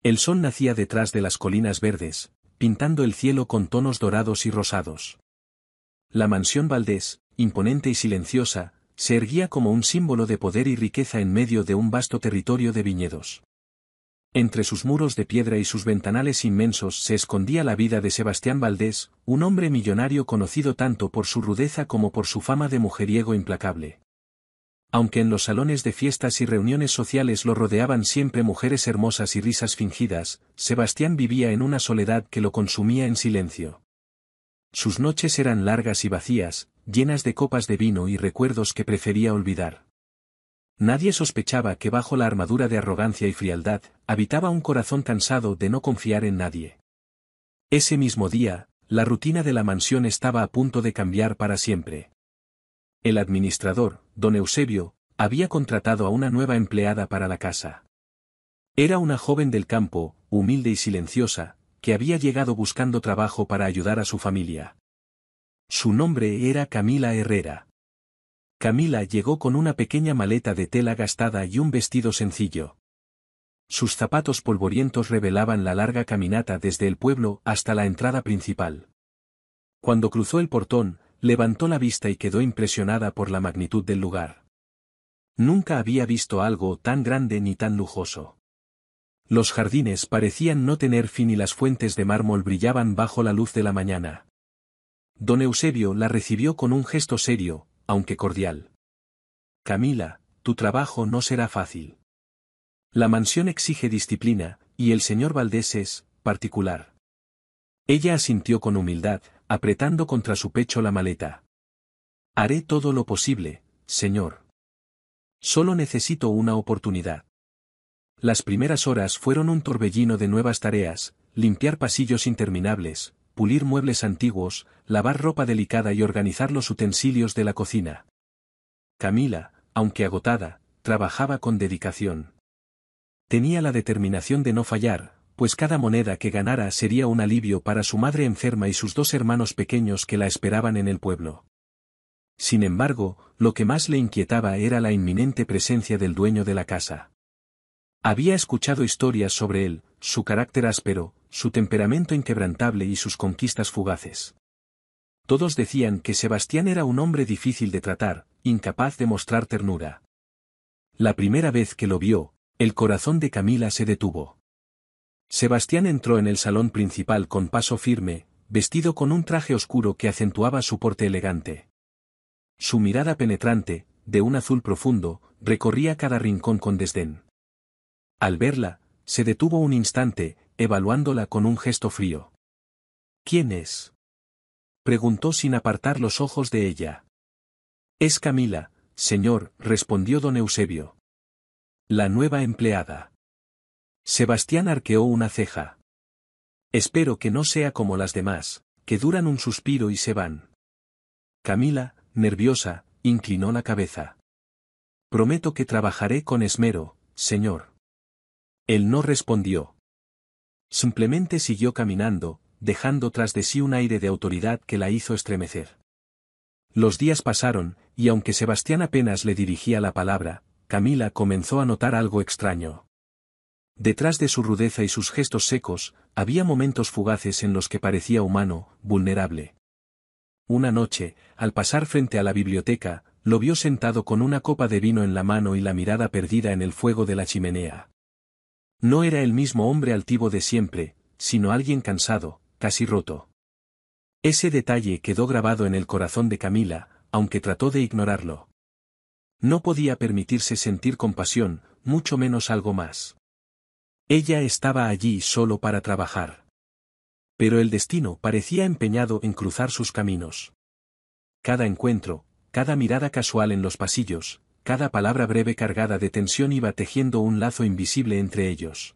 El sol nacía detrás de las colinas verdes, pintando el cielo con tonos dorados y rosados. La mansión Valdés, imponente y silenciosa, se erguía como un símbolo de poder y riqueza en medio de un vasto territorio de viñedos. Entre sus muros de piedra y sus ventanales inmensos se escondía la vida de Sebastián Valdés, un hombre millonario conocido tanto por su rudeza como por su fama de mujeriego implacable. Aunque en los salones de fiestas y reuniones sociales lo rodeaban siempre mujeres hermosas y risas fingidas, Sebastián vivía en una soledad que lo consumía en silencio. Sus noches eran largas y vacías, llenas de copas de vino y recuerdos que prefería olvidar. Nadie sospechaba que bajo la armadura de arrogancia y frialdad, habitaba un corazón cansado de no confiar en nadie. Ese mismo día, la rutina de la mansión estaba a punto de cambiar para siempre. El administrador, don Eusebio, había contratado a una nueva empleada para la casa. Era una joven del campo, humilde y silenciosa, que había llegado buscando trabajo para ayudar a su familia. Su nombre era Camila Herrera. Camila llegó con una pequeña maleta de tela gastada y un vestido sencillo. Sus zapatos polvorientos revelaban la larga caminata desde el pueblo hasta la entrada principal. Cuando cruzó el portón, levantó la vista y quedó impresionada por la magnitud del lugar. Nunca había visto algo tan grande ni tan lujoso. Los jardines parecían no tener fin y las fuentes de mármol brillaban bajo la luz de la mañana. Don Eusebio la recibió con un gesto serio, aunque cordial. Camila, tu trabajo no será fácil. La mansión exige disciplina, y el señor Valdés es particular. Ella asintió con humildad, apretando contra su pecho la maleta. Haré todo lo posible, señor. Solo necesito una oportunidad. Las primeras horas fueron un torbellino de nuevas tareas, limpiar pasillos interminables, pulir muebles antiguos, lavar ropa delicada y organizar los utensilios de la cocina. Camila, aunque agotada, trabajaba con dedicación. Tenía la determinación de no fallar, pues cada moneda que ganara sería un alivio para su madre enferma y sus 2 hermanos pequeños que la esperaban en el pueblo. Sin embargo, lo que más le inquietaba era la inminente presencia del dueño de la casa. Había escuchado historias sobre él, su carácter áspero, su temperamento inquebrantable y sus conquistas fugaces. Todos decían que Sebastián era un hombre difícil de tratar, incapaz de mostrar ternura. La primera vez que lo vio, el corazón de Camila se detuvo. Sebastián entró en el salón principal con paso firme, vestido con un traje oscuro que acentuaba su porte elegante. Su mirada penetrante, de un azul profundo, recorría cada rincón con desdén. Al verla, se detuvo un instante, evaluándola con un gesto frío. ¿Quién es?, preguntó sin apartar los ojos de ella. Es Camila, señor, respondió don Eusebio. La nueva empleada. Sebastián arqueó una ceja. Espero que no sea como las demás, que duran un suspiro y se van. Camila, nerviosa, inclinó la cabeza. Prometo que trabajaré con esmero, señor. Él no respondió. Simplemente siguió caminando, dejando tras de sí un aire de autoridad que la hizo estremecer. Los días pasaron, y aunque Sebastián apenas le dirigía la palabra, Camila comenzó a notar algo extraño. Detrás de su rudeza y sus gestos secos, había momentos fugaces en los que parecía humano, vulnerable. Una noche, al pasar frente a la biblioteca, lo vio sentado con una copa de vino en la mano y la mirada perdida en el fuego de la chimenea. No era el mismo hombre altivo de siempre, sino alguien cansado, casi roto. Ese detalle quedó grabado en el corazón de Camila, aunque trató de ignorarlo. No podía permitirse sentir compasión, mucho menos algo más. Ella estaba allí solo para trabajar. Pero el destino parecía empeñado en cruzar sus caminos. Cada encuentro, cada mirada casual en los pasillos, cada palabra breve cargada de tensión iba tejiendo un lazo invisible entre ellos.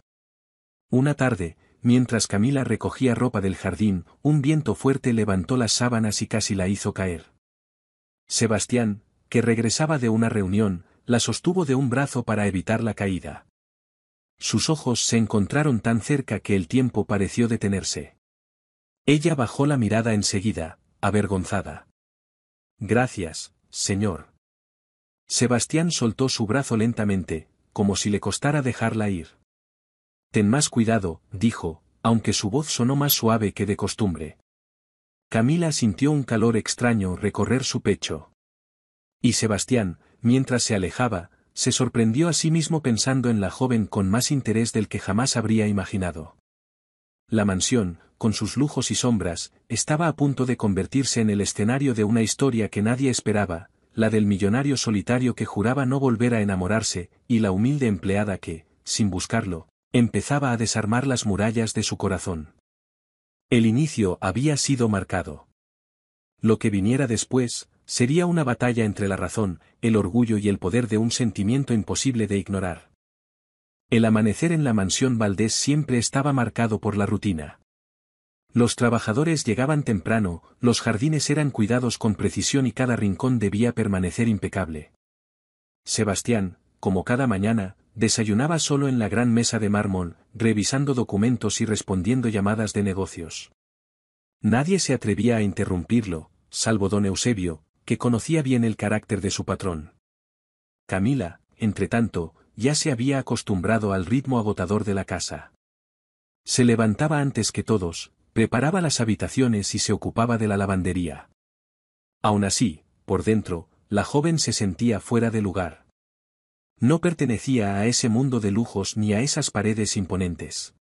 Una tarde, mientras Camila recogía ropa del jardín, un viento fuerte levantó las sábanas y casi la hizo caer. Sebastián, que regresaba de una reunión, la sostuvo de un brazo para evitar la caída. Sus ojos se encontraron tan cerca que el tiempo pareció detenerse. Ella bajó la mirada enseguida, avergonzada. Gracias, señor. Sebastián soltó su brazo lentamente, como si le costara dejarla ir. Ten más cuidado, dijo, aunque su voz sonó más suave que de costumbre. Camila sintió un calor extraño recorrer su pecho. Y Sebastián, mientras se alejaba, se sorprendió a sí mismo pensando en la joven con más interés del que jamás habría imaginado. La mansión, con sus lujos y sombras, estaba a punto de convertirse en el escenario de una historia que nadie esperaba, la del millonario solitario que juraba no volver a enamorarse, y la humilde empleada que, sin buscarlo, empezaba a desarmar las murallas de su corazón. El inicio había sido marcado. Lo que viniera después, sería una batalla entre la razón, el orgullo y el poder de un sentimiento imposible de ignorar. El amanecer en la mansión Valdés siempre estaba marcado por la rutina. Los trabajadores llegaban temprano, los jardines eran cuidados con precisión y cada rincón debía permanecer impecable. Sebastián, como cada mañana, desayunaba solo en la gran mesa de mármol, revisando documentos y respondiendo llamadas de negocios. Nadie se atrevía a interrumpirlo, salvo don Eusebio, que conocía bien el carácter de su patrón. Camila, entretanto, ya se había acostumbrado al ritmo agotador de la casa. Se levantaba antes que todos, preparaba las habitaciones y se ocupaba de la lavandería. Aun así, por dentro, la joven se sentía fuera de lugar. No pertenecía a ese mundo de lujos ni a esas paredes imponentes.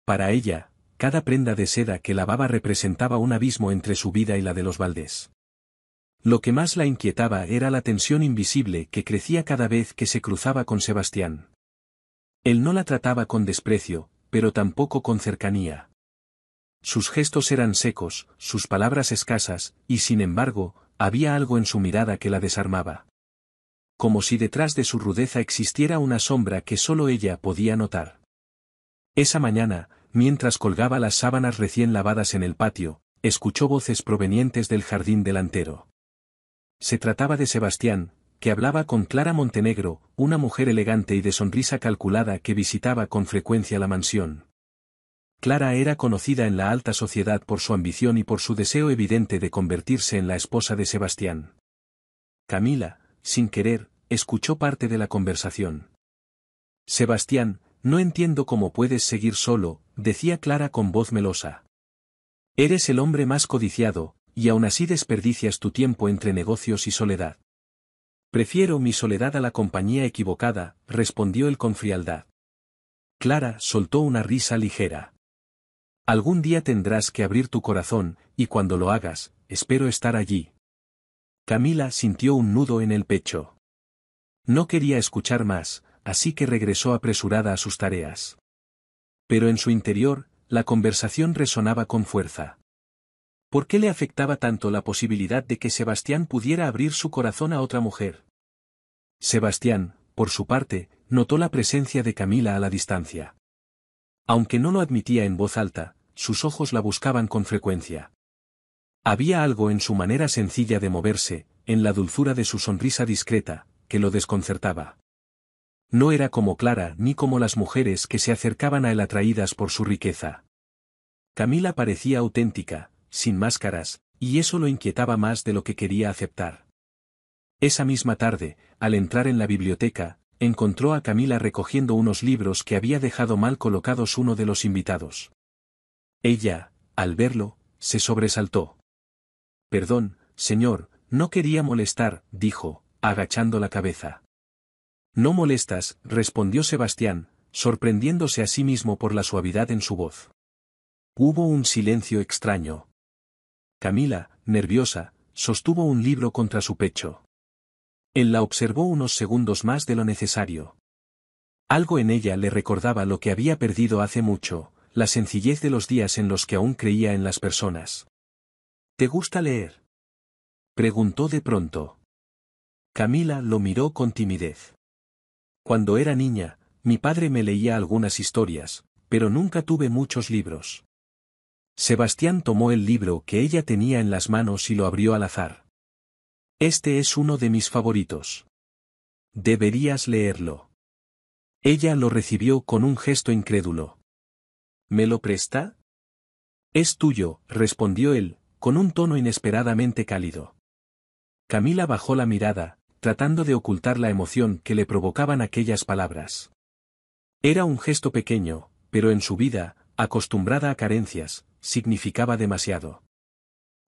Para ella, cada prenda de seda que lavaba representaba un abismo entre su vida y la de los Valdés. Lo que más la inquietaba era la tensión invisible que crecía cada vez que se cruzaba con Sebastián. Él no la trataba con desprecio, pero tampoco con cercanía. Sus gestos eran secos, sus palabras escasas, y sin embargo, había algo en su mirada que la desarmaba. Como si detrás de su rudeza existiera una sombra que solo ella podía notar. Esa mañana, mientras colgaba las sábanas recién lavadas en el patio, escuchó voces provenientes del jardín delantero. Se trataba de Sebastián, que hablaba con Clara Montenegro, una mujer elegante y de sonrisa calculada que visitaba con frecuencia la mansión. Clara era conocida en la alta sociedad por su ambición y por su deseo evidente de convertirse en la esposa de Sebastián. Camila, sin querer, escuchó parte de la conversación. Sebastián, no entiendo cómo puedes seguir solo, decía Clara con voz melosa. Eres el hombre más codiciado, y aún así desperdicias tu tiempo entre negocios y soledad. Prefiero mi soledad a la compañía equivocada, respondió él con frialdad. Clara soltó una risa ligera. Algún día tendrás que abrir tu corazón, y cuando lo hagas, espero estar allí. Camila sintió un nudo en el pecho. No quería escuchar más, así que regresó apresurada a sus tareas. Pero en su interior, la conversación resonaba con fuerza. ¿Por qué le afectaba tanto la posibilidad de que Sebastián pudiera abrir su corazón a otra mujer? Sebastián, por su parte, notó la presencia de Camila a la distancia. Aunque no lo admitía en voz alta, sus ojos la buscaban con frecuencia. Había algo en su manera sencilla de moverse, en la dulzura de su sonrisa discreta, que lo desconcertaba. No era como Clara ni como las mujeres que se acercaban a él atraídas por su riqueza. Camila parecía auténtica, sin máscaras, y eso lo inquietaba más de lo que quería aceptar. Esa misma tarde, al entrar en la biblioteca, encontró a Camila recogiendo unos libros que había dejado mal colocados uno de los invitados. Ella, al verlo, se sobresaltó. Perdón, señor, no quería molestar, dijo, agachando la cabeza. No molestas, respondió Sebastián, sorprendiéndose a sí mismo por la suavidad en su voz. Hubo un silencio extraño. Camila, nerviosa, sostuvo un libro contra su pecho. Él la observó unos segundos más de lo necesario. Algo en ella le recordaba lo que había perdido hace mucho, la sencillez de los días en los que aún creía en las personas. ¿Te gusta leer?, preguntó de pronto. Camila lo miró con timidez. Cuando era niña, mi padre me leía algunas historias, pero nunca tuve muchos libros. Sebastián tomó el libro que ella tenía en las manos y lo abrió al azar. Este es uno de mis favoritos. Deberías leerlo. Ella lo recibió con un gesto incrédulo. ¿Me lo presta? Es tuyo, respondió él, con un tono inesperadamente cálido. Camila bajó la mirada, tratando de ocultar la emoción que le provocaban aquellas palabras. Era un gesto pequeño, pero en su vida, acostumbrada a carencias, significaba demasiado.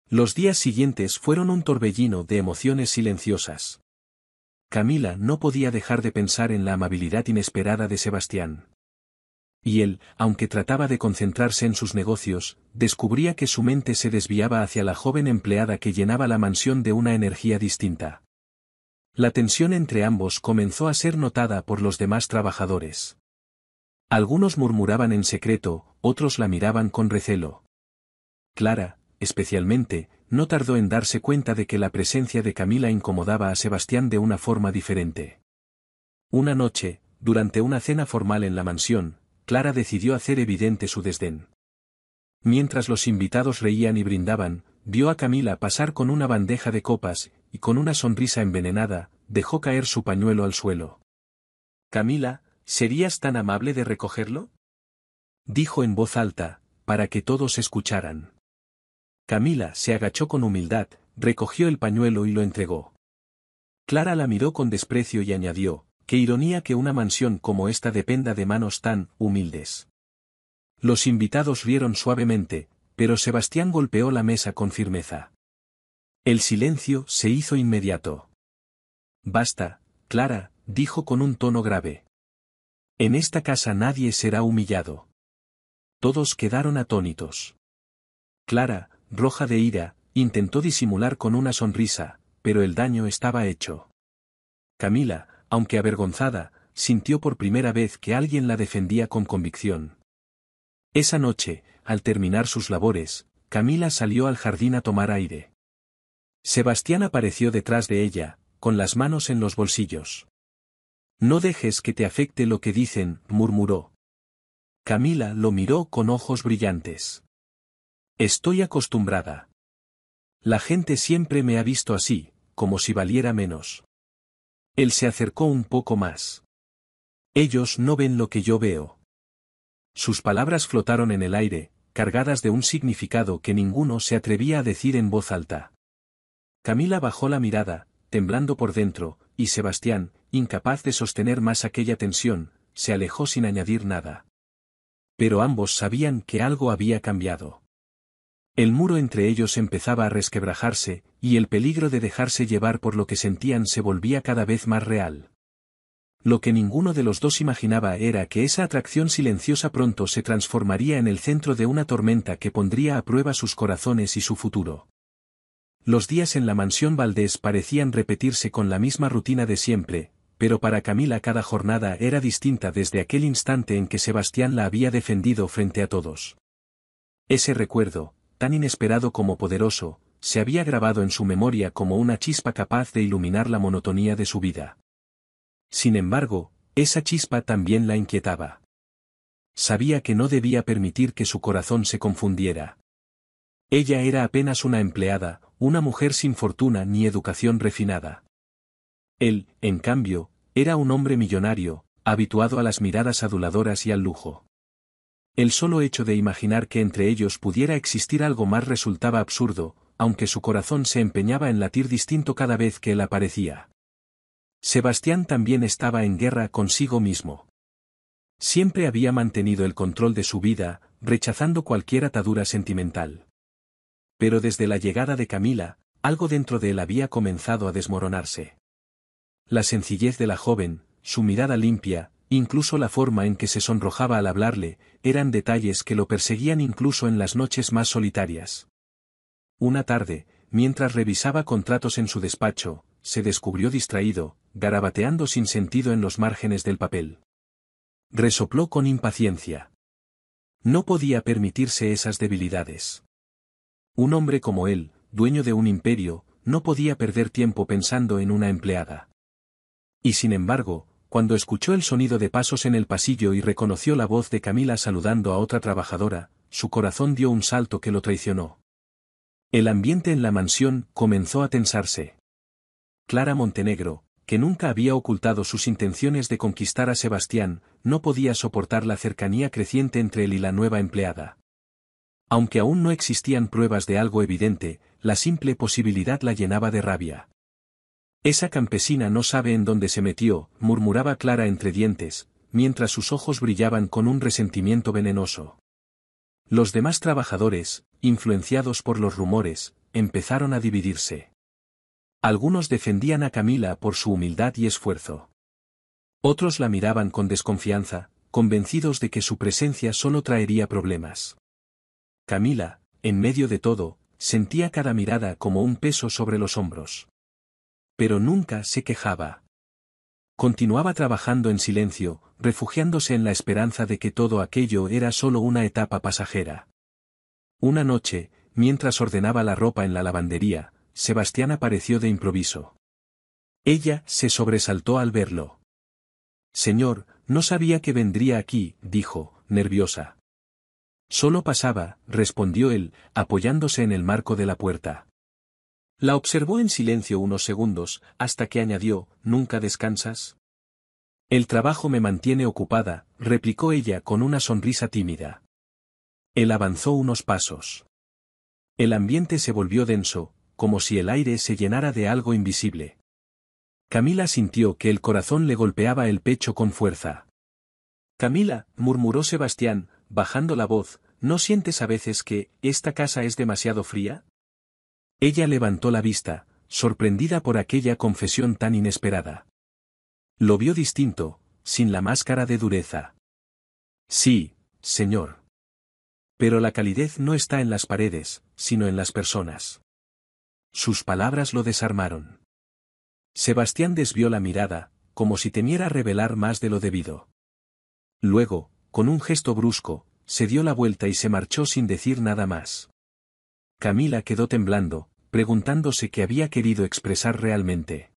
Los días siguientes fueron un torbellino de emociones silenciosas. Camila no podía dejar de pensar en la amabilidad inesperada de Sebastián. Y él, aunque trataba de concentrarse en sus negocios, descubría que su mente se desviaba hacia la joven empleada que llenaba la mansión de una energía distinta. La tensión entre ambos comenzó a ser notada por los demás trabajadores. Algunos murmuraban en secreto, otros la miraban con recelo. Clara, especialmente, no tardó en darse cuenta de que la presencia de Camila incomodaba a Sebastián de una forma diferente. Una noche, durante una cena formal en la mansión, Clara decidió hacer evidente su desdén. Mientras los invitados reían y brindaban, vio a Camila pasar con una bandeja de copas, y con una sonrisa envenenada, dejó caer su pañuelo al suelo. «Camila, ¿serías tan amable de recogerlo?», dijo en voz alta, para que todos escucharan. Camila se agachó con humildad, recogió el pañuelo y lo entregó. Clara la miró con desprecio y añadió: «Qué ironía que una mansión como esta dependa de manos tan humildes». Los invitados rieron suavemente, pero Sebastián golpeó la mesa con firmeza. El silencio se hizo inmediato. «Basta, Clara», dijo con un tono grave. «En esta casa nadie será humillado». Todos quedaron atónitos. Clara, roja de ira, intentó disimular con una sonrisa, pero el daño estaba hecho. Camila, aunque avergonzada, sintió por primera vez que alguien la defendía con convicción. Esa noche, al terminar sus labores, Camila salió al jardín a tomar aire. Sebastián apareció detrás de ella, con las manos en los bolsillos. «No dejes que te afecte lo que dicen», murmuró. Camila lo miró con ojos brillantes. «Estoy acostumbrada. La gente siempre me ha visto así, como si valiera menos». Él se acercó un poco más. «Ellos no ven lo que yo veo». Sus palabras flotaron en el aire, cargadas de un significado que ninguno se atrevía a decir en voz alta. Camila bajó la mirada, temblando por dentro, y Sebastián, incapaz de sostener más aquella tensión, se alejó sin añadir nada. Pero ambos sabían que algo había cambiado. El muro entre ellos empezaba a resquebrajarse, y el peligro de dejarse llevar por lo que sentían se volvía cada vez más real. Lo que ninguno de los dos imaginaba era que esa atracción silenciosa pronto se transformaría en el centro de una tormenta que pondría a prueba sus corazones y su futuro. Los días en la mansión Valdés parecían repetirse con la misma rutina de siempre, pero para Camila cada jornada era distinta desde aquel instante en que Sebastián la había defendido frente a todos. Ese recuerdo, tan inesperado como poderoso, se había grabado en su memoria como una chispa capaz de iluminar la monotonía de su vida. Sin embargo, esa chispa también la inquietaba. Sabía que no debía permitir que su corazón se confundiera. Ella era apenas una empleada, una mujer sin fortuna ni educación refinada. Él, en cambio, era un hombre millonario, habituado a las miradas aduladoras y al lujo. El solo hecho de imaginar que entre ellos pudiera existir algo más resultaba absurdo, aunque su corazón se empeñaba en latir distinto cada vez que él aparecía. Sebastián también estaba en guerra consigo mismo. Siempre había mantenido el control de su vida, rechazando cualquier atadura sentimental. Pero desde la llegada de Camila, algo dentro de él había comenzado a desmoronarse. La sencillez de la joven, su mirada limpia, incluso la forma en que se sonrojaba al hablarle, eran detalles que lo perseguían incluso en las noches más solitarias. Una tarde, mientras revisaba contratos en su despacho, se descubrió distraído, garabateando sin sentido en los márgenes del papel. Resopló con impaciencia. No podía permitirse esas debilidades. Un hombre como él, dueño de un imperio, no podía perder tiempo pensando en una empleada. Y sin embargo, cuando escuchó el sonido de pasos en el pasillo y reconoció la voz de Camila saludando a otra trabajadora, su corazón dio un salto que lo traicionó. El ambiente en la mansión comenzó a tensarse. Clara Montenegro, que nunca había ocultado sus intenciones de conquistar a Sebastián, no podía soportar la cercanía creciente entre él y la nueva empleada. Aunque aún no existían pruebas de algo evidente, la simple posibilidad la llenaba de rabia. «Esa campesina no sabe en dónde se metió», murmuraba Clara entre dientes, mientras sus ojos brillaban con un resentimiento venenoso. Los demás trabajadores, influenciados por los rumores, empezaron a dividirse. Algunos defendían a Camila por su humildad y esfuerzo. Otros la miraban con desconfianza, convencidos de que su presencia solo traería problemas. Camila, en medio de todo, sentía cada mirada como un peso sobre los hombros. Pero nunca se quejaba. Continuaba trabajando en silencio, refugiándose en la esperanza de que todo aquello era solo una etapa pasajera. Una noche, mientras ordenaba la ropa en la lavandería, Sebastián apareció de improviso. Ella se sobresaltó al verlo. «Señor, no sabía que vendría aquí», dijo, nerviosa. «Solo pasaba», respondió él, apoyándose en el marco de la puerta. La observó en silencio unos segundos, hasta que añadió, «¿Nunca descansas?» «El trabajo me mantiene ocupada», replicó ella con una sonrisa tímida. Él avanzó unos pasos. El ambiente se volvió denso, como si el aire se llenara de algo invisible. Camila sintió que el corazón le golpeaba el pecho con fuerza. «Camila», murmuró Sebastián, bajando la voz, «¿no sientes a veces que esta casa es demasiado fría?» Ella levantó la vista, sorprendida por aquella confesión tan inesperada. Lo vio distinto, sin la máscara de dureza. «Sí, señor. Pero la calidez no está en las paredes, sino en las personas». Sus palabras lo desarmaron. Sebastián desvió la mirada, como si temiera revelar más de lo debido. Luego, con un gesto brusco, se dio la vuelta y se marchó sin decir nada más. Camila quedó temblando, preguntándose qué había querido expresar realmente.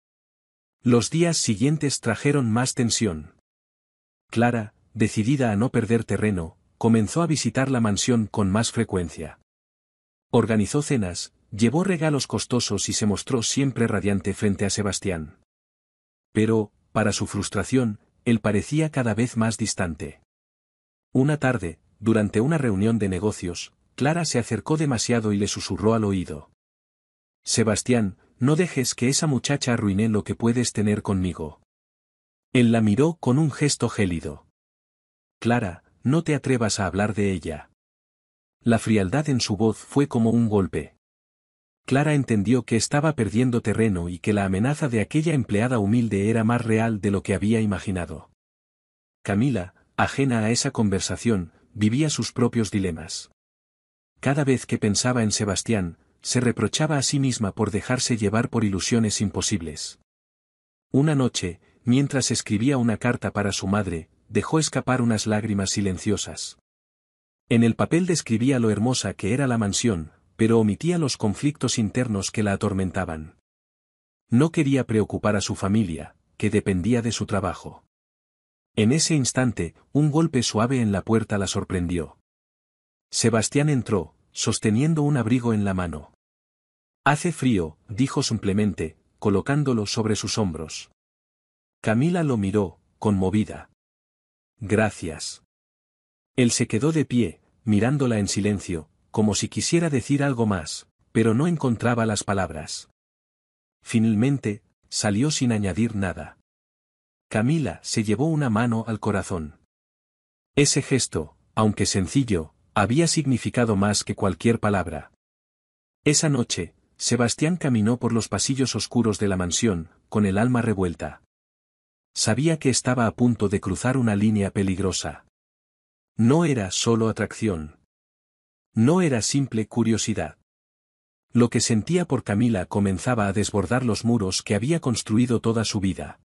Los días siguientes trajeron más tensión. Clara, decidida a no perder terreno, comenzó a visitar la mansión con más frecuencia. Organizó cenas, llevó regalos costosos y se mostró siempre radiante frente a Sebastián. Pero, para su frustración, él parecía cada vez más distante. Una tarde, durante una reunión de negocios, Clara se acercó demasiado y le susurró al oído. «Sebastián, no dejes que esa muchacha arruine lo que puedes tener conmigo». Él la miró con un gesto gélido. «Clara, no te atrevas a hablar de ella». La frialdad en su voz fue como un golpe. Clara entendió que estaba perdiendo terreno y que la amenaza de aquella empleada humilde era más real de lo que había imaginado. Camila, ajena a esa conversación, vivía sus propios dilemas. Cada vez que pensaba en Sebastián, se reprochaba a sí misma por dejarse llevar por ilusiones imposibles. Una noche, mientras escribía una carta para su madre, dejó escapar unas lágrimas silenciosas. En el papel describía lo hermosa que era la mansión, pero omitía los conflictos internos que la atormentaban. No quería preocupar a su familia, que dependía de su trabajo. En ese instante, un golpe suave en la puerta la sorprendió. Sebastián entró, sosteniendo un abrigo en la mano. «Hace frío», dijo simplemente, colocándolo sobre sus hombros. Camila lo miró, conmovida. «Gracias». Él se quedó de pie, mirándola en silencio, como si quisiera decir algo más, pero no encontraba las palabras. Finalmente, salió sin añadir nada. Camila se llevó una mano al corazón. Ese gesto, aunque sencillo, había significado más que cualquier palabra. Esa noche, Sebastián caminó por los pasillos oscuros de la mansión, con el alma revuelta. Sabía que estaba a punto de cruzar una línea peligrosa. No era solo atracción. No era simple curiosidad. Lo que sentía por Camila comenzaba a desbordar los muros que había construido toda su vida.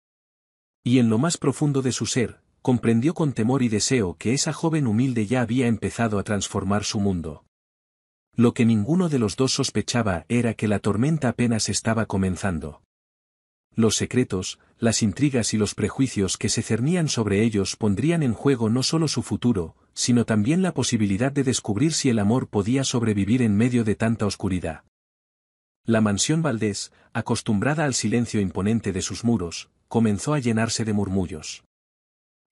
Y en lo más profundo de su ser, comprendió con temor y deseo que esa joven humilde ya había empezado a transformar su mundo. Lo que ninguno de los dos sospechaba era que la tormenta apenas estaba comenzando. Los secretos, las intrigas y los prejuicios que se cernían sobre ellos pondrían en juego no solo su futuro, sino también la posibilidad de descubrir si el amor podía sobrevivir en medio de tanta oscuridad. La mansión Valdés, acostumbrada al silencio imponente de sus muros, comenzó a llenarse de murmullos.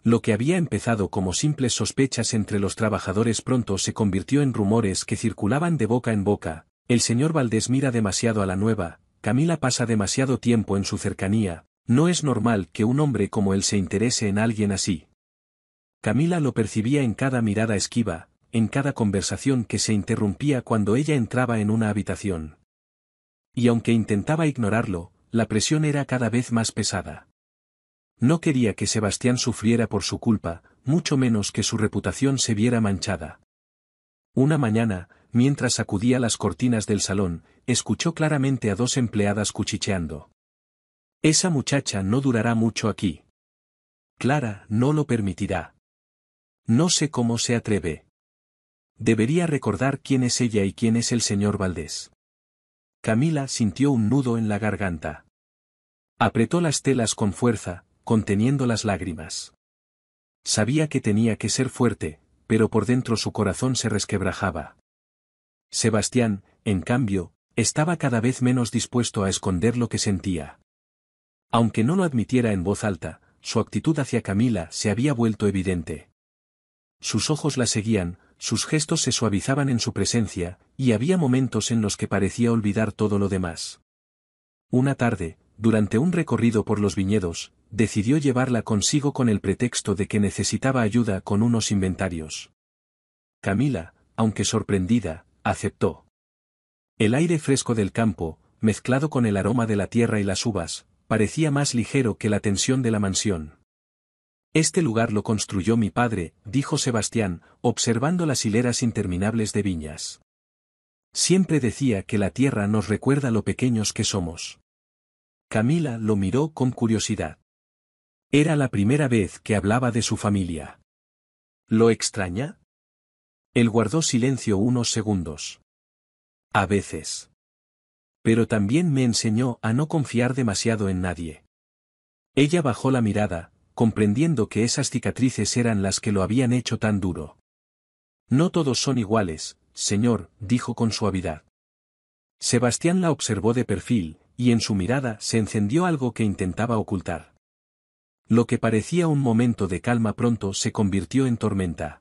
Lo que había empezado como simples sospechas entre los trabajadores pronto se convirtió en rumores que circulaban de boca en boca. El señor Valdés mira demasiado a la nueva, Camila pasa demasiado tiempo en su cercanía, no es normal que un hombre como él se interese en alguien así. Camila lo percibía en cada mirada esquiva, en cada conversación que se interrumpía cuando ella entraba en una habitación. Y aunque intentaba ignorarlo, la presión era cada vez más pesada. No quería que Sebastián sufriera por su culpa, mucho menos que su reputación se viera manchada. Una mañana, mientras sacudía las cortinas del salón, escuchó claramente a dos empleadas cuchicheando. «Esa muchacha no durará mucho aquí. Clara no lo permitirá. No sé cómo se atreve. Debería recordar quién es ella y quién es el señor Valdés». Camila sintió un nudo en la garganta. Apretó las telas con fuerza, conteniendo las lágrimas. Sabía que tenía que ser fuerte, pero por dentro su corazón se resquebrajaba. Sebastián, en cambio, estaba cada vez menos dispuesto a esconder lo que sentía. Aunque no lo admitiera en voz alta, su actitud hacia Camila se había vuelto evidente. Sus ojos la seguían, sus gestos se suavizaban en su presencia, y había momentos en los que parecía olvidar todo lo demás. Una tarde, durante un recorrido por los viñedos, decidió llevarla consigo con el pretexto de que necesitaba ayuda con unos inventarios. Camila, aunque sorprendida, aceptó. El aire fresco del campo, mezclado con el aroma de la tierra y las uvas, parecía más ligero que la tensión de la mansión. «Este lugar lo construyó mi padre», dijo Sebastián, observando las hileras interminables de viñas. «Siempre decía que la tierra nos recuerda lo pequeños que somos». Camila lo miró con curiosidad. Era la primera vez que hablaba de su familia. ¿Lo extraña? Él guardó silencio unos segundos. A veces. Pero también me enseñó a no confiar demasiado en nadie. Ella bajó la mirada, comprendiendo que esas cicatrices eran las que lo habían hecho tan duro. «No todos son iguales, señor», dijo con suavidad. Sebastián la observó de perfil, y en su mirada se encendió algo que intentaba ocultar. Lo que parecía un momento de calma pronto se convirtió en tormenta.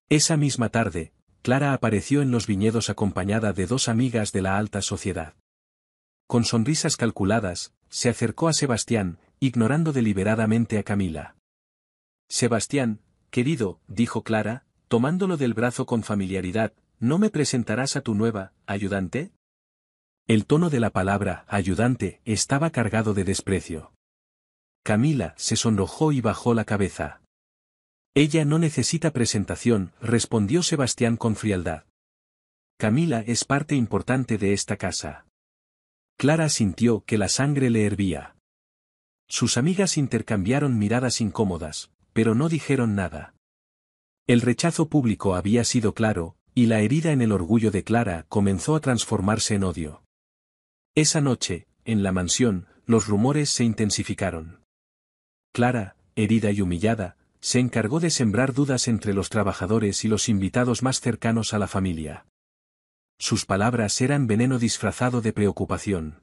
Esa misma tarde, Clara apareció en los viñedos acompañada de dos amigas de la alta sociedad. Con sonrisas calculadas, se acercó a Sebastián, ignorando deliberadamente a Camila. «Sebastián, querido», dijo Clara, tomándolo del brazo con familiaridad, «¿no me presentarás a tu nueva ayudante?» El tono de la palabra ayudante estaba cargado de desprecio. Camila se sonrojó y bajó la cabeza. «Ella no necesita presentación», respondió Sebastián con frialdad. «Camila es parte importante de esta casa». Clara sintió que la sangre le hervía. Sus amigas intercambiaron miradas incómodas, pero no dijeron nada. El rechazo público había sido claro, y la herida en el orgullo de Clara comenzó a transformarse en odio. Esa noche, en la mansión, los rumores se intensificaron. Clara, herida y humillada, se encargó de sembrar dudas entre los trabajadores y los invitados más cercanos a la familia. Sus palabras eran veneno disfrazado de preocupación.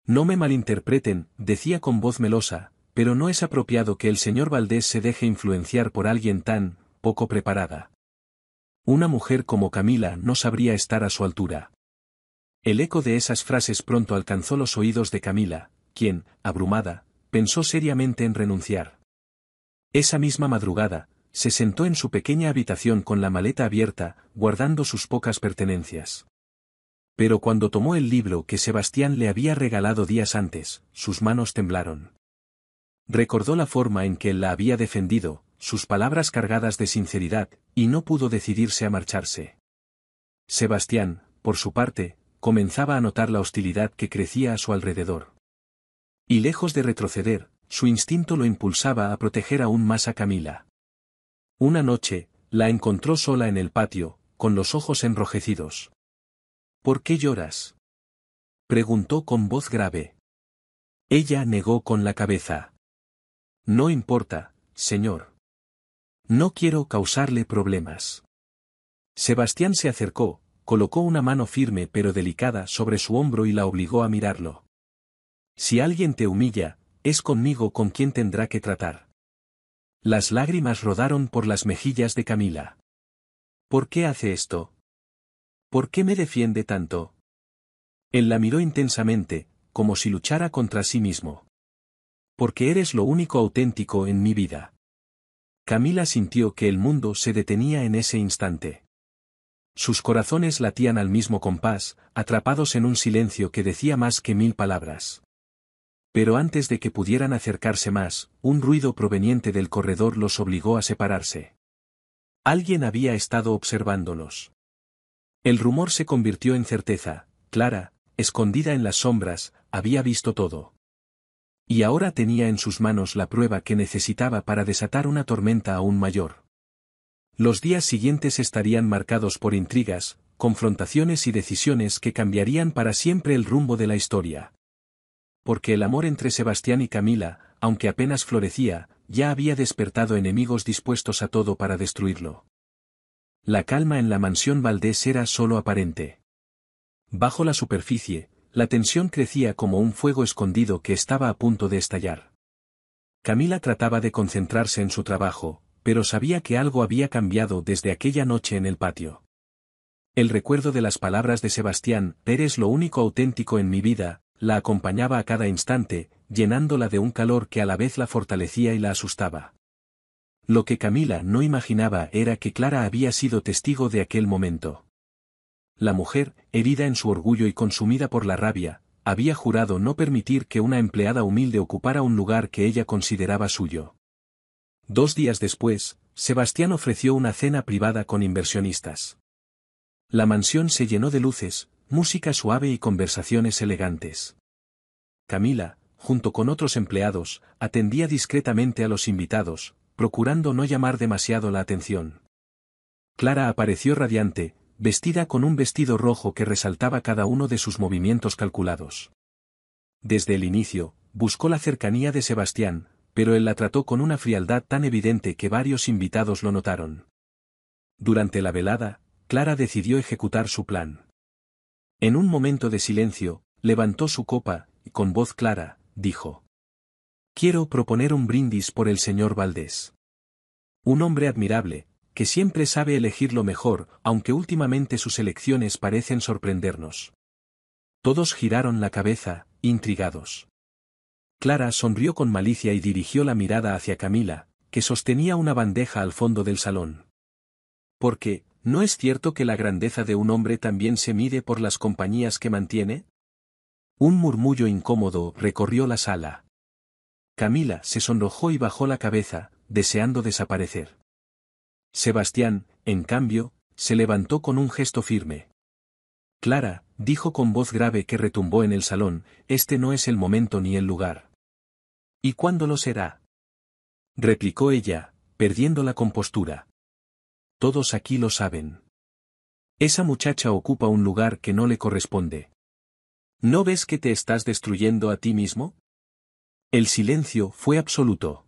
«No me malinterpreten», decía con voz melosa, «pero no es apropiado que el señor Valdés se deje influenciar por alguien tan poco preparada. Una mujer como Camila no sabría estar a su altura». El eco de esas frases pronto alcanzó los oídos de Camila, quien, abrumada, pensó seriamente en renunciar. Esa misma madrugada, se sentó en su pequeña habitación con la maleta abierta, guardando sus pocas pertenencias. Pero cuando tomó el libro que Sebastián le había regalado días antes, sus manos temblaron. Recordó la forma en que él la había defendido, sus palabras cargadas de sinceridad, y no pudo decidirse a marcharse. Sebastián, por su parte, comenzaba a notar la hostilidad que crecía a su alrededor. Y lejos de retroceder, su instinto lo impulsaba a proteger aún más a Camila. Una noche, la encontró sola en el patio, con los ojos enrojecidos. «¿Por qué lloras?», preguntó con voz grave. Ella negó con la cabeza. «No importa, señor. No quiero causarle problemas». Sebastián se acercó, colocó una mano firme pero delicada sobre su hombro y la obligó a mirarlo. «Si alguien te humilla, es conmigo con quien tendrá que tratar». Las lágrimas rodaron por las mejillas de Camila. «¿Por qué hace esto? ¿Por qué me defiende tanto?». Él la miró intensamente, como si luchara contra sí mismo. «Porque eres lo único auténtico en mi vida». Camila sintió que el mundo se detenía en ese instante. Sus corazones latían al mismo compás, atrapados en un silencio que decía más que 1000 palabras. Pero antes de que pudieran acercarse más, un ruido proveniente del corredor los obligó a separarse. Alguien había estado observándolos. El rumor se convirtió en certeza. Clara, escondida en las sombras, había visto todo. Y ahora tenía en sus manos la prueba que necesitaba para desatar una tormenta aún mayor. Los días siguientes estarían marcados por intrigas, confrontaciones y decisiones que cambiarían para siempre el rumbo de la historia. Porque el amor entre Sebastián y Camila, aunque apenas florecía, ya había despertado enemigos dispuestos a todo para destruirlo. La calma en la mansión Valdés era solo aparente. Bajo la superficie, la tensión crecía como un fuego escondido que estaba a punto de estallar. Camila trataba de concentrarse en su trabajo, pero sabía que algo había cambiado desde aquella noche en el patio. El recuerdo de las palabras de Sebastián, «Eres lo único auténtico en mi vida», la acompañaba a cada instante, llenándola de un calor que a la vez la fortalecía y la asustaba. Lo que Camila no imaginaba era que Clara había sido testigo de aquel momento. La mujer, herida en su orgullo y consumida por la rabia, había jurado no permitir que una empleada humilde ocupara un lugar que ella consideraba suyo. 2 días después, Sebastián ofreció una cena privada con inversionistas. La mansión se llenó de luces, música suave y conversaciones elegantes. Camila, junto con otros empleados, atendía discretamente a los invitados, procurando no llamar demasiado la atención. Clara apareció radiante, vestida con un vestido rojo que resaltaba cada uno de sus movimientos calculados. Desde el inicio, buscó la cercanía de Sebastián, pero él la trató con una frialdad tan evidente que varios invitados lo notaron. Durante la velada, Clara decidió ejecutar su plan. En un momento de silencio, levantó su copa, y con voz clara, dijo: «Quiero proponer un brindis por el señor Valdés. Un hombre admirable, que siempre sabe elegir lo mejor, aunque últimamente sus elecciones parecen sorprendernos». Todos giraron la cabeza, intrigados. Clara sonrió con malicia y dirigió la mirada hacia Camila, que sostenía una bandeja al fondo del salón. Porque, ¿no es cierto que la grandeza de un hombre también se mide por las compañías que mantiene? Un murmullo incómodo recorrió la sala. Camila se sonrojó y bajó la cabeza, deseando desaparecer. Sebastián, en cambio, se levantó con un gesto firme. «Clara», dijo con voz grave que retumbó en el salón, «este no es el momento ni el lugar». «¿Y cuándo lo será?», replicó ella, perdiendo la compostura. «Todos aquí lo saben. Esa muchacha ocupa un lugar que no le corresponde. ¿No ves que te estás destruyendo a ti mismo?». El silencio fue absoluto.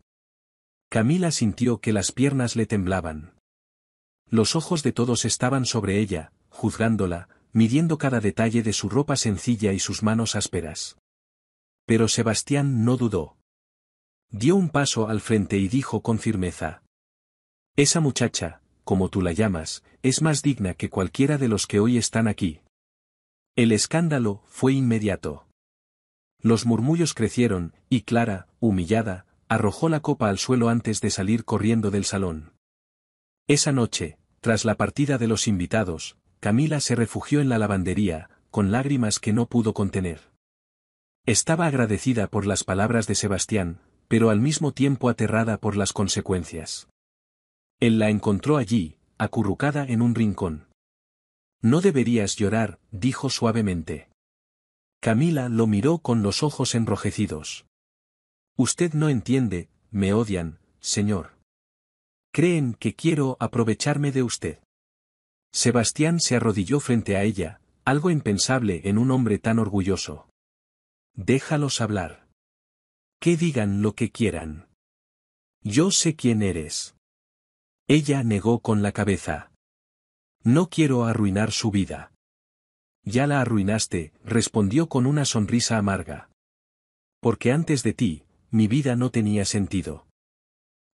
Camila sintió que las piernas le temblaban. Los ojos de todos estaban sobre ella, juzgándola, midiendo cada detalle de su ropa sencilla y sus manos ásperas. Pero Sebastián no dudó. Dio un paso al frente y dijo con firmeza: «Esa muchacha, como tú la llamas, es más digna que cualquiera de los que hoy están aquí». El escándalo fue inmediato. Los murmullos crecieron, y Clara, humillada, arrojó la copa al suelo antes de salir corriendo del salón. Esa noche, tras la partida de los invitados, Camila se refugió en la lavandería, con lágrimas que no pudo contener. Estaba agradecida por las palabras de Sebastián, pero al mismo tiempo aterrada por las consecuencias. Él la encontró allí, acurrucada en un rincón. «No deberías llorar», dijo suavemente. Camila lo miró con los ojos enrojecidos. «Usted no entiende, me odian, señor. Creen que quiero aprovecharme de usted». Sebastián se arrodilló frente a ella, algo impensable en un hombre tan orgulloso. «Déjalos hablar. Que digan lo que quieran. Yo sé quién eres». Ella negó con la cabeza. «No quiero arruinar su vida». «Ya la arruinaste», respondió con una sonrisa amarga. «Porque antes de ti, mi vida no tenía sentido».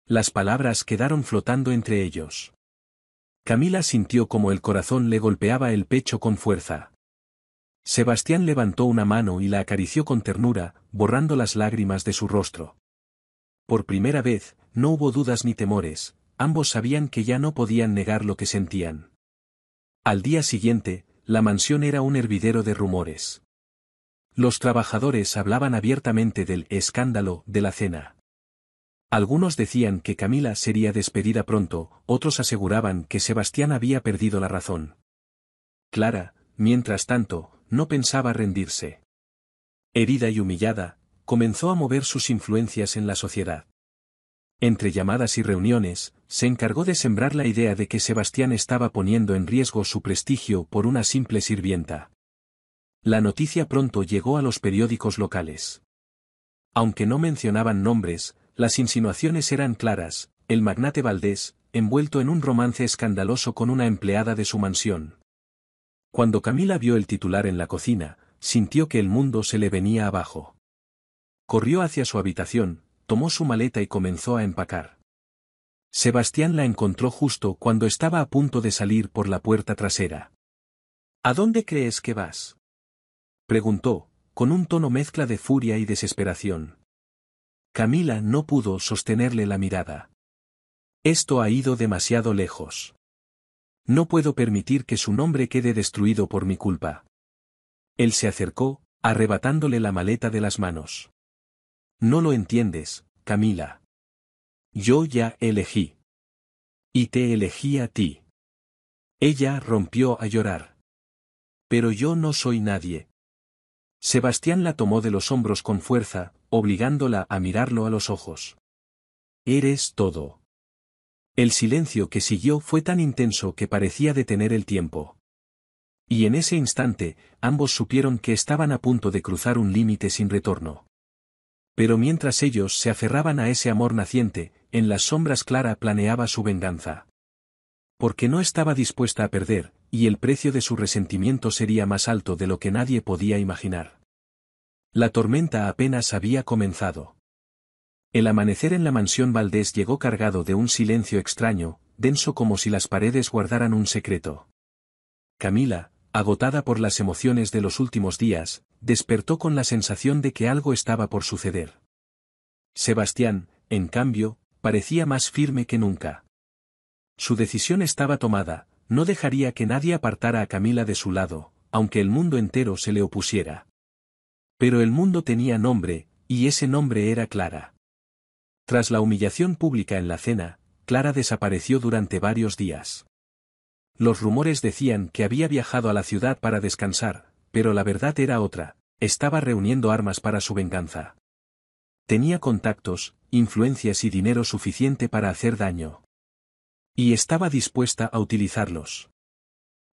Las palabras quedaron flotando entre ellos. Camila sintió como el corazón le golpeaba el pecho con fuerza. Sebastián levantó una mano y la acarició con ternura, borrando las lágrimas de su rostro. Por primera vez, no hubo dudas ni temores, ambos sabían que ya no podían negar lo que sentían. Al día siguiente, la mansión era un hervidero de rumores. Los trabajadores hablaban abiertamente del escándalo de la cena. Algunos decían que Camila sería despedida pronto, otros aseguraban que Sebastián había perdido la razón. Clara, mientras tanto, no pensaba rendirse. Herida y humillada, comenzó a mover sus influencias en la sociedad. Entre llamadas y reuniones, se encargó de sembrar la idea de que Sebastián estaba poniendo en riesgo su prestigio por una simple sirvienta. La noticia pronto llegó a los periódicos locales. Aunque no mencionaban nombres, las insinuaciones eran claras: el magnate Valdés, envuelto en un romance escandaloso con una empleada de su mansión. Cuando Camila vio el titular en la cocina, sintió que el mundo se le venía abajo. Corrió hacia su habitación, tomó su maleta y comenzó a empacar. Sebastián la encontró justo cuando estaba a punto de salir por la puerta trasera. ¿A dónde crees que vas?, preguntó, con un tono mezcla de furia y desesperación. Camila no pudo sostenerle la mirada. Esto ha ido demasiado lejos. No puedo permitir que su nombre quede destruido por mi culpa. Él se acercó, arrebatándole la maleta de las manos. No lo entiendes, Camila. Yo ya elegí. Y te elegí a ti. Ella rompió a llorar. Pero yo no soy nadie. Sebastián la tomó de los hombros con fuerza, obligándola a mirarlo a los ojos. Eres todo. El silencio que siguió fue tan intenso que parecía detener el tiempo. Y en ese instante, ambos supieron que estaban a punto de cruzar un límite sin retorno. Pero mientras ellos se aferraban a ese amor naciente, en las sombras Clara planeaba su venganza. Porque no estaba dispuesta a perder, y el precio de su resentimiento sería más alto de lo que nadie podía imaginar. La tormenta apenas había comenzado. El amanecer en la mansión Valdés llegó cargado de un silencio extraño, denso como si las paredes guardaran un secreto. Camila, agotada por las emociones de los últimos días, despertó con la sensación de que algo estaba por suceder. Sebastián, en cambio, parecía más firme que nunca. Su decisión estaba tomada: no dejaría que nadie apartara a Camila de su lado, aunque el mundo entero se le opusiera. Pero el mundo tenía nombre, y ese nombre era Clara. Tras la humillación pública en la cena, Clara desapareció durante varios días. Los rumores decían que había viajado a la ciudad para descansar, pero la verdad era otra: estaba reuniendo armas para su venganza. Tenía contactos, influencias y dinero suficiente para hacer daño. Y estaba dispuesta a utilizarlos.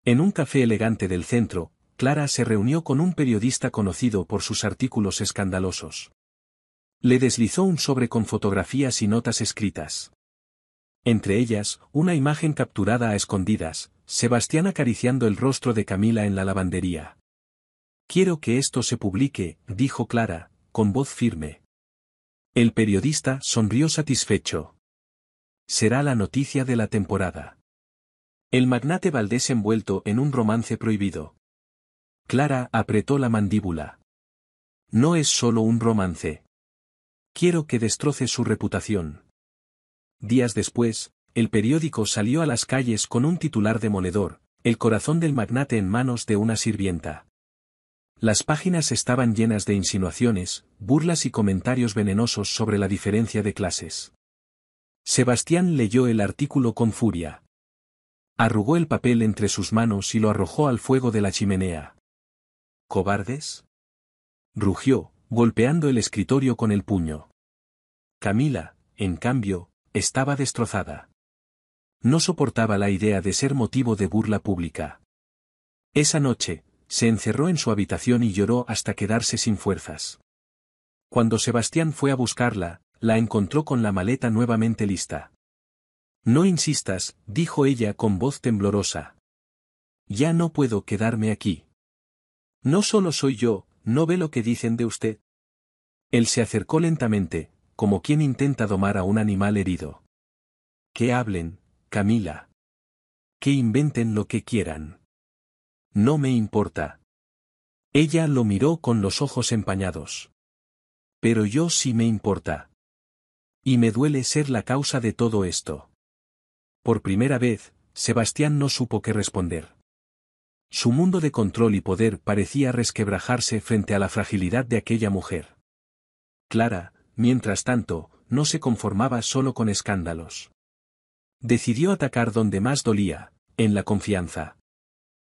En un café elegante del centro, Clara se reunió con un periodista conocido por sus artículos escandalosos. Le deslizó un sobre con fotografías y notas escritas. Entre ellas, una imagen capturada a escondidas: Sebastián acariciando el rostro de Camila en la lavandería. «Quiero que esto se publique», dijo Clara, con voz firme. El periodista sonrió satisfecho. Será la noticia de la temporada. El magnate Valdés envuelto en un romance prohibido. Clara apretó la mandíbula. No es solo un romance. Quiero que destroce su reputación. Días después, el periódico salió a las calles con un titular demoledor: el corazón del magnate en manos de una sirvienta. Las páginas estaban llenas de insinuaciones, burlas y comentarios venenosos sobre la diferencia de clases. Sebastián leyó el artículo con furia. Arrugó el papel entre sus manos y lo arrojó al fuego de la chimenea. ¿Cobardes?, rugió, golpeando el escritorio con el puño. Camila, en cambio, estaba destrozada. No soportaba la idea de ser motivo de burla pública. Esa noche, se encerró en su habitación y lloró hasta quedarse sin fuerzas. Cuando Sebastián fue a buscarla, la encontró con la maleta nuevamente lista. «No insistas», dijo ella con voz temblorosa. «Ya no puedo quedarme aquí. No solo soy yo, ¿no ve lo que dicen de usted?». Él se acercó lentamente, como quien intenta domar a un animal herido. «Que hablen, Camila. Que inventen lo que quieran. No me importa». Ella lo miró con los ojos empañados. «Pero yo sí me importa. Y me duele ser la causa de todo esto. Por primera vez, Sebastián no supo qué responder. Su mundo de control y poder parecía resquebrajarse frente a la fragilidad de aquella mujer. Clara, mientras tanto, no se conformaba solo con escándalos. Decidió atacar donde más dolía, en la confianza.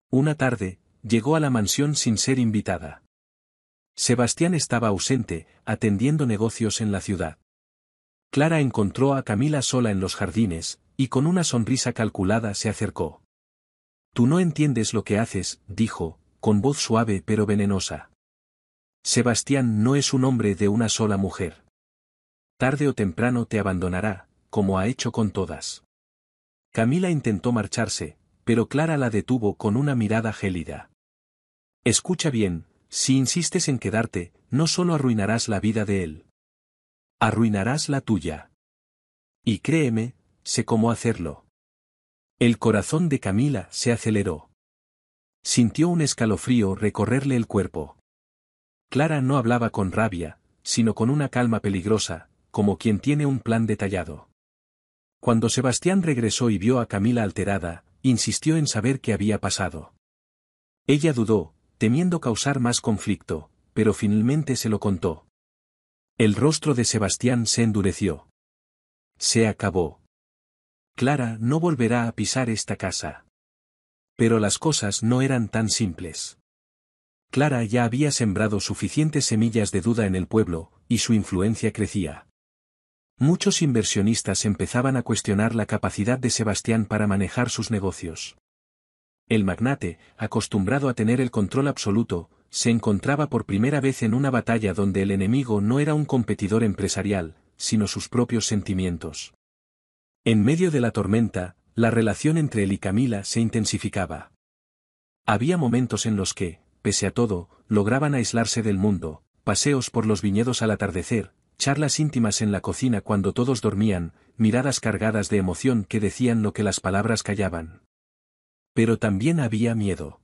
Una tarde, llegó a la mansión sin ser invitada. Sebastián estaba ausente, atendiendo negocios en la ciudad. Clara encontró a Camila sola en los jardines, y con una sonrisa calculada se acercó. «Tú no entiendes lo que haces», dijo, con voz suave pero venenosa. «Sebastián no es un hombre de una sola mujer. Tarde o temprano te abandonará, como ha hecho con todas». Camila intentó marcharse, pero Clara la detuvo con una mirada gélida. «Escucha bien, si insistes en quedarte, no solo arruinarás la vida de él. Arruinarás la tuya. Y créeme, sé cómo hacerlo». El corazón de Camila se aceleró. Sintió un escalofrío recorrerle el cuerpo. Clara no hablaba con rabia, sino con una calma peligrosa, como quien tiene un plan detallado. Cuando Sebastián regresó y vio a Camila alterada, insistió en saber qué había pasado. Ella dudó, temiendo causar más conflicto, pero finalmente se lo contó. El rostro de Sebastián se endureció. Se acabó. Clara no volverá a pisar esta casa. Pero las cosas no eran tan simples. Clara ya había sembrado suficientes semillas de duda en el pueblo, y su influencia crecía. Muchos inversionistas empezaban a cuestionar la capacidad de Sebastián para manejar sus negocios. El magnate, acostumbrado a tener el control absoluto, se encontraba por primera vez en una batalla donde el enemigo no era un competidor empresarial, sino sus propios sentimientos. En medio de la tormenta, la relación entre él y Camila se intensificaba. Había momentos en los que, pese a todo, lograban aislarse del mundo, paseos por los viñedos al atardecer, charlas íntimas en la cocina cuando todos dormían, miradas cargadas de emoción que decían lo que las palabras callaban. Pero también había miedo.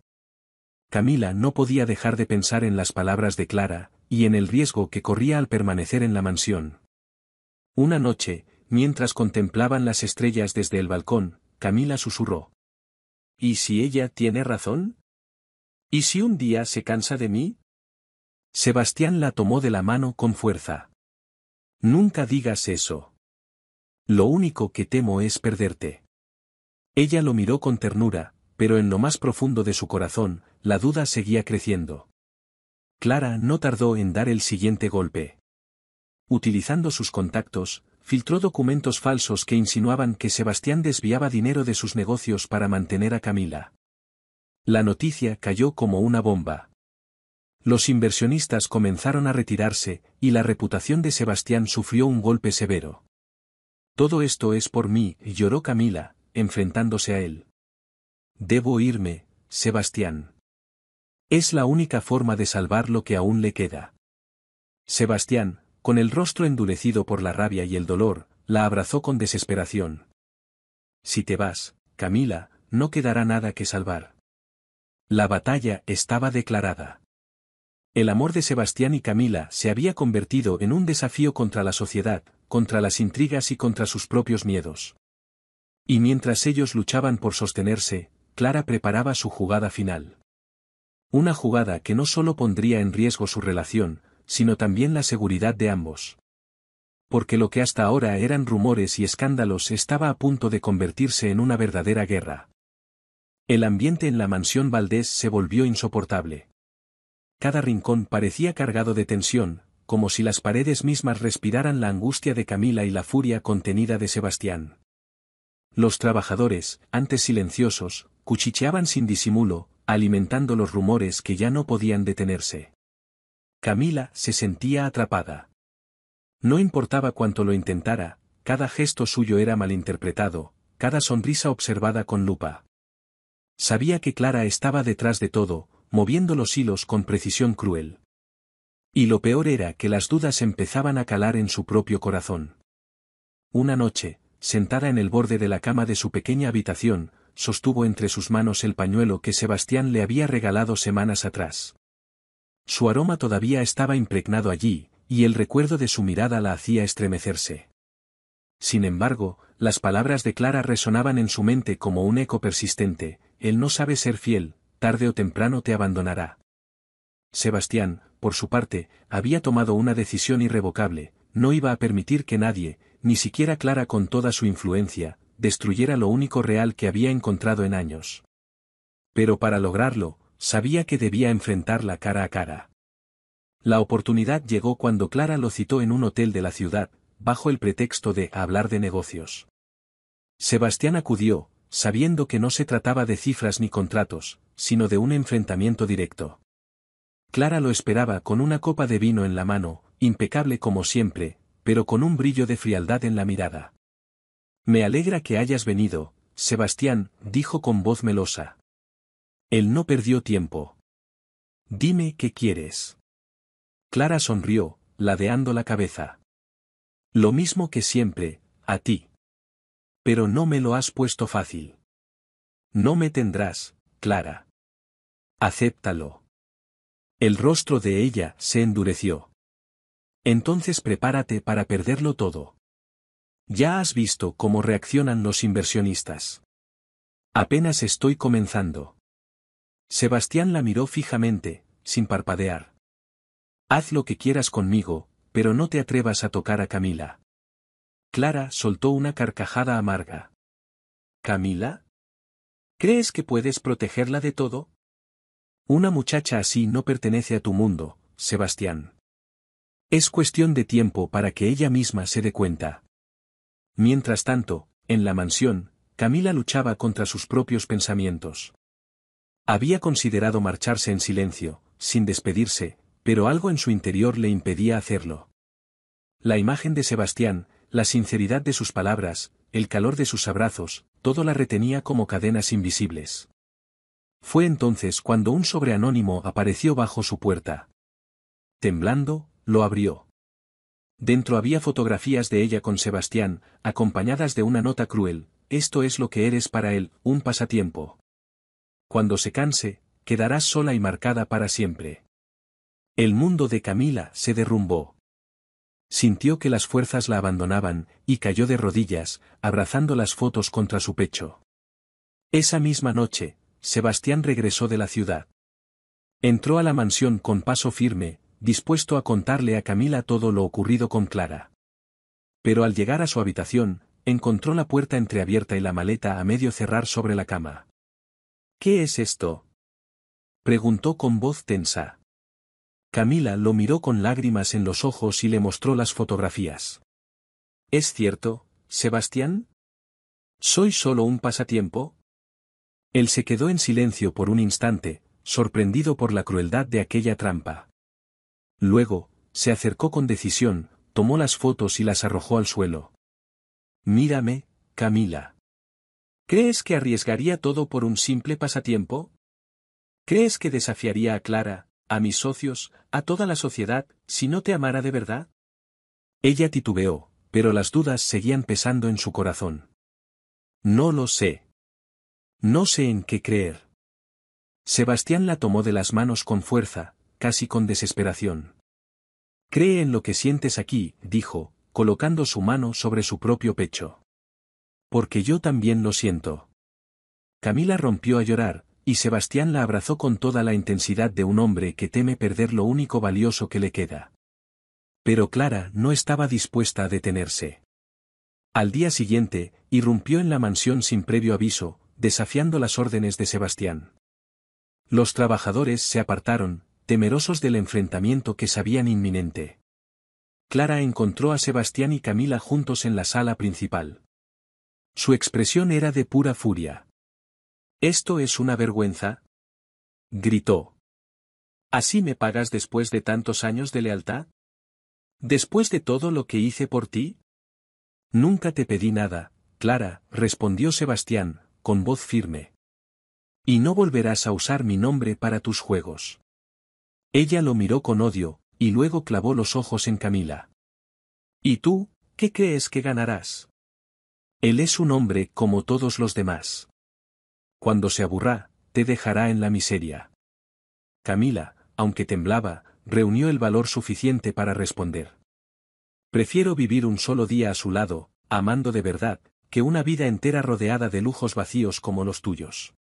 Camila no podía dejar de pensar en las palabras de Clara, y en el riesgo que corría al permanecer en la mansión. Una noche, mientras contemplaban las estrellas desde el balcón, Camila susurró. ¿Y si ella tiene razón? ¿Y si un día se cansa de mí? Sebastián la tomó de la mano con fuerza. Nunca digas eso. Lo único que temo es perderte. Ella lo miró con ternura, pero en lo más profundo de su corazón, la duda seguía creciendo. Clara no tardó en dar el siguiente golpe. Utilizando sus contactos, filtró documentos falsos que insinuaban que Sebastián desviaba dinero de sus negocios para mantener a Camila. La noticia cayó como una bomba. Los inversionistas comenzaron a retirarse, y la reputación de Sebastián sufrió un golpe severo. Todo esto es por mí, lloró Camila, enfrentándose a él. Debo irme, Sebastián. Es la única forma de salvar lo que aún le queda. Sebastián, con el rostro endurecido por la rabia y el dolor, la abrazó con desesperación. Si te vas, Camila, no quedará nada que salvar. La batalla estaba declarada. El amor de Sebastián y Camila se había convertido en un desafío contra la sociedad, contra las intrigas y contra sus propios miedos. Y mientras ellos luchaban por sostenerse, Clara preparaba su jugada final. Una jugada que no solo pondría en riesgo su relación, sino también la seguridad de ambos. Porque lo que hasta ahora eran rumores y escándalos estaba a punto de convertirse en una verdadera guerra. El ambiente en la mansión Valdés se volvió insoportable. Cada rincón parecía cargado de tensión, como si las paredes mismas respiraran la angustia de Camila y la furia contenida de Sebastián. Los trabajadores, antes silenciosos, cuchicheaban sin disimulo, alimentando los rumores que ya no podían detenerse. Camila se sentía atrapada. No importaba cuánto lo intentara, cada gesto suyo era malinterpretado, cada sonrisa observada con lupa. Sabía que Clara estaba detrás de todo, moviendo los hilos con precisión cruel. Y lo peor era que las dudas empezaban a calar en su propio corazón. Una noche, sentada en el borde de la cama de su pequeña habitación, sostuvo entre sus manos el pañuelo que Sebastián le había regalado semanas atrás. Su aroma todavía estaba impregnado allí, y el recuerdo de su mirada la hacía estremecerse. Sin embargo, las palabras de Clara resonaban en su mente como un eco persistente: él no sabe ser fiel, tarde o temprano te abandonará. Sebastián, por su parte, había tomado una decisión irrevocable: no iba a permitir que nadie, ni siquiera Clara con toda su influencia, destruyera lo único real que había encontrado en años. Pero para lograrlo, sabía que debía enfrentarla cara a cara. La oportunidad llegó cuando Clara lo citó en un hotel de la ciudad, bajo el pretexto de hablar de negocios. Sebastián acudió, sabiendo que no se trataba de cifras ni contratos, sino de un enfrentamiento directo. Clara lo esperaba con una copa de vino en la mano, impecable como siempre, pero con un brillo de frialdad en la mirada. Me alegra que hayas venido, Sebastián, dijo con voz melosa. Él no perdió tiempo. Dime qué quieres. Clara sonrió, ladeando la cabeza. Lo mismo que siempre, a ti. Pero no me lo has puesto fácil. No me tendrás, Clara. Acéptalo. El rostro de ella se endureció. Entonces prepárate para perderlo todo. Ya has visto cómo reaccionan los inversionistas. Apenas estoy comenzando. Sebastián la miró fijamente, sin parpadear. Haz lo que quieras conmigo, pero no te atrevas a tocar a Camila. Clara soltó una carcajada amarga. ¿Camila? ¿Crees que puedes protegerla de todo? Una muchacha así no pertenece a tu mundo, Sebastián. Es cuestión de tiempo para que ella misma se dé cuenta. Mientras tanto, en la mansión, Camila luchaba contra sus propios pensamientos. Había considerado marcharse en silencio, sin despedirse, pero algo en su interior le impedía hacerlo. La imagen de Sebastián, la sinceridad de sus palabras, el calor de sus abrazos, todo la retenía como cadenas invisibles. Fue entonces cuando un sobre anónimo apareció bajo su puerta. Temblando, lo abrió. Dentro había fotografías de ella con Sebastián, acompañadas de una nota cruel: esto es lo que eres para él, un pasatiempo. Cuando se canse, quedarás sola y marcada para siempre. El mundo de Camila se derrumbó. Sintió que las fuerzas la abandonaban, y cayó de rodillas, abrazando las fotos contra su pecho. Esa misma noche, Sebastián regresó de la ciudad. Entró a la mansión con paso firme, dispuesto a contarle a Camila todo lo ocurrido con Clara. Pero al llegar a su habitación, encontró la puerta entreabierta y la maleta a medio cerrar sobre la cama. ¿Qué es esto?, preguntó con voz tensa. Camila lo miró con lágrimas en los ojos y le mostró las fotografías. ¿Es cierto, Sebastián? ¿Soy solo un pasatiempo? Él se quedó en silencio por un instante, sorprendido por la crueldad de aquella trampa. Luego, se acercó con decisión, tomó las fotos y las arrojó al suelo. Mírame, Camila. ¿Crees que arriesgaría todo por un simple pasatiempo? ¿Crees que desafiaría a Clara, a mis socios, a toda la sociedad, si no te amara de verdad? Ella titubeó, pero las dudas seguían pesando en su corazón. No lo sé. No sé en qué creer. Sebastián la tomó de las manos con fuerza, casi con desesperación. Cree en lo que sientes aquí, dijo, colocando su mano sobre su propio pecho. Porque yo también lo siento. Camila rompió a llorar, y Sebastián la abrazó con toda la intensidad de un hombre que teme perder lo único valioso que le queda. Pero Clara no estaba dispuesta a detenerse. Al día siguiente, irrumpió en la mansión sin previo aviso, desafiando las órdenes de Sebastián. Los trabajadores se apartaron, temerosos del enfrentamiento que sabían inminente. Clara encontró a Sebastián y Camila juntos en la sala principal. Su expresión era de pura furia. ¿Esto es una vergüenza?, gritó. ¿Así me pagas después de tantos años de lealtad? ¿Después de todo lo que hice por ti? Nunca te pedí nada, Clara, respondió Sebastián, con voz firme. Y no volverás a usar mi nombre para tus juegos. Ella lo miró con odio, y luego clavó los ojos en Camila. ¿Y tú, qué crees que ganarás? Él es un hombre como todos los demás. Cuando se aburra, te dejará en la miseria. Camila, aunque temblaba, reunió el valor suficiente para responder. Prefiero vivir un solo día a su lado, amando de verdad, que una vida entera rodeada de lujos vacíos como los tuyos.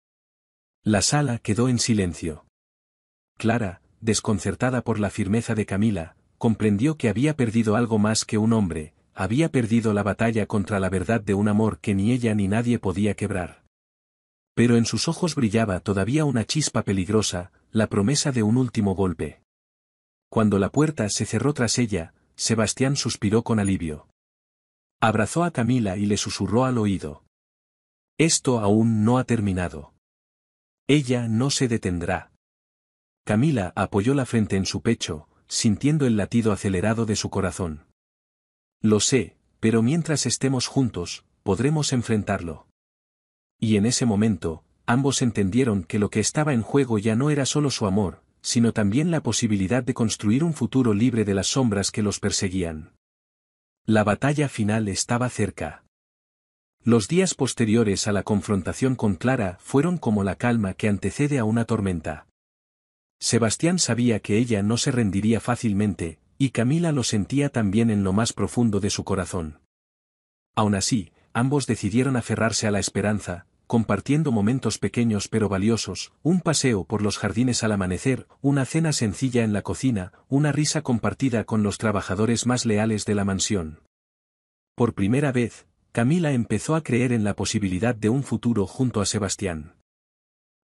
La sala quedó en silencio. Clara, desconcertada por la firmeza de Camila, comprendió que había perdido algo más que un hombre, había perdido la batalla contra la verdad de un amor que ni ella ni nadie podía quebrar. Pero en sus ojos brillaba todavía una chispa peligrosa, la promesa de un último golpe. Cuando la puerta se cerró tras ella, Sebastián suspiró con alivio. Abrazó a Camila y le susurró al oído. Esto aún no ha terminado. Ella no se detendrá. Camila apoyó la frente en su pecho, sintiendo el latido acelerado de su corazón. Lo sé, pero mientras estemos juntos, podremos enfrentarlo. Y en ese momento, ambos entendieron que lo que estaba en juego ya no era solo su amor, sino también la posibilidad de construir un futuro libre de las sombras que los perseguían. La batalla final estaba cerca. Los días posteriores a la confrontación con Clara fueron como la calma que antecede a una tormenta. Sebastián sabía que ella no se rendiría fácilmente, y Camila lo sentía también en lo más profundo de su corazón. Aun así, ambos decidieron aferrarse a la esperanza, compartiendo momentos pequeños pero valiosos, un paseo por los jardines al amanecer, una cena sencilla en la cocina, una risa compartida con los trabajadores más leales de la mansión. Por primera vez, Camila empezó a creer en la posibilidad de un futuro junto a Sebastián.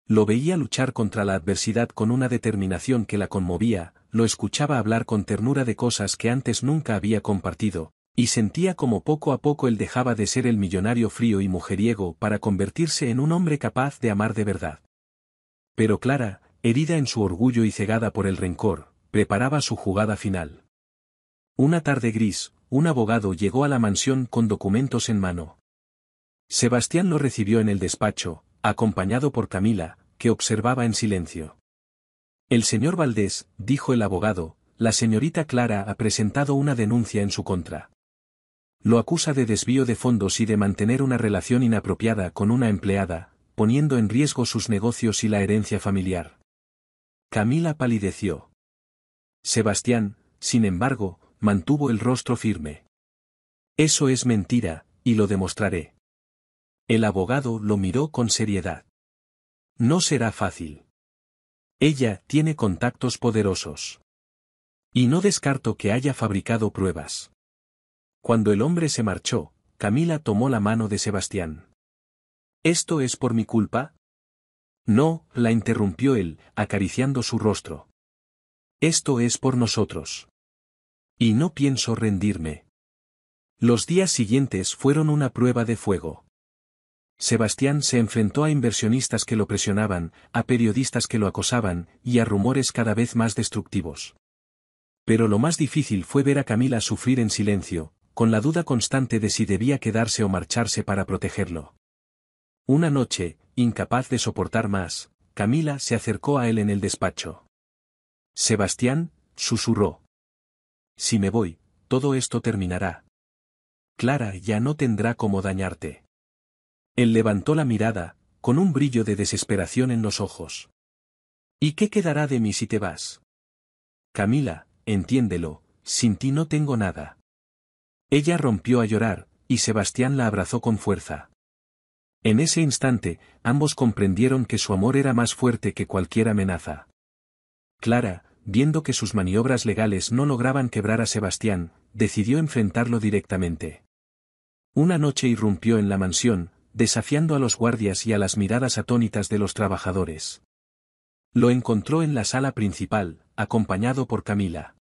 Lo veía luchar contra la adversidad con una determinación que la conmovía, lo escuchaba hablar con ternura de cosas que antes nunca había compartido, y sentía como poco a poco él dejaba de ser el millonario frío y mujeriego para convertirse en un hombre capaz de amar de verdad. Pero Clara, herida en su orgullo y cegada por el rencor, preparaba su jugada final. Una tarde gris, un abogado llegó a la mansión con documentos en mano. Sebastián lo recibió en el despacho, acompañado por Camila, que observaba en silencio. El señor Valdés, dijo el abogado, la señorita Clara ha presentado una denuncia en su contra. Lo acusa de desvío de fondos y de mantener una relación inapropiada con una empleada, poniendo en riesgo sus negocios y la herencia familiar. Camila palideció. Sebastián, sin embargo, mantuvo el rostro firme. Eso es mentira, y lo demostraré. El abogado lo miró con seriedad. No será fácil. Ella tiene contactos poderosos. Y no descarto que haya fabricado pruebas. Cuando el hombre se marchó, Camila tomó la mano de Sebastián. ¿Esto es por mi culpa? No, la interrumpió él, acariciando su rostro. Esto es por nosotros. Y no pienso rendirme. Los días siguientes fueron una prueba de fuego. Sebastián se enfrentó a inversionistas que lo presionaban, a periodistas que lo acosaban, y a rumores cada vez más destructivos. Pero lo más difícil fue ver a Camila sufrir en silencio, con la duda constante de si debía quedarse o marcharse para protegerlo. Una noche, incapaz de soportar más, Camila se acercó a él en el despacho. Sebastián, susurró. Si me voy, todo esto terminará. Clara ya no tendrá cómo dañarte. Él levantó la mirada, con un brillo de desesperación en los ojos. ¿Y qué quedará de mí si te vas? Camila, entiéndelo, sin ti no tengo nada. Ella rompió a llorar, y Sebastián la abrazó con fuerza. En ese instante, ambos comprendieron que su amor era más fuerte que cualquier amenaza. Clara, viendo que sus maniobras legales no lograban quebrar a Sebastián, decidió enfrentarlo directamente. Una noche irrumpió en la mansión, desafiando a los guardias y a las miradas atónitas de los trabajadores. Lo encontró en la sala principal, acompañado por Camila.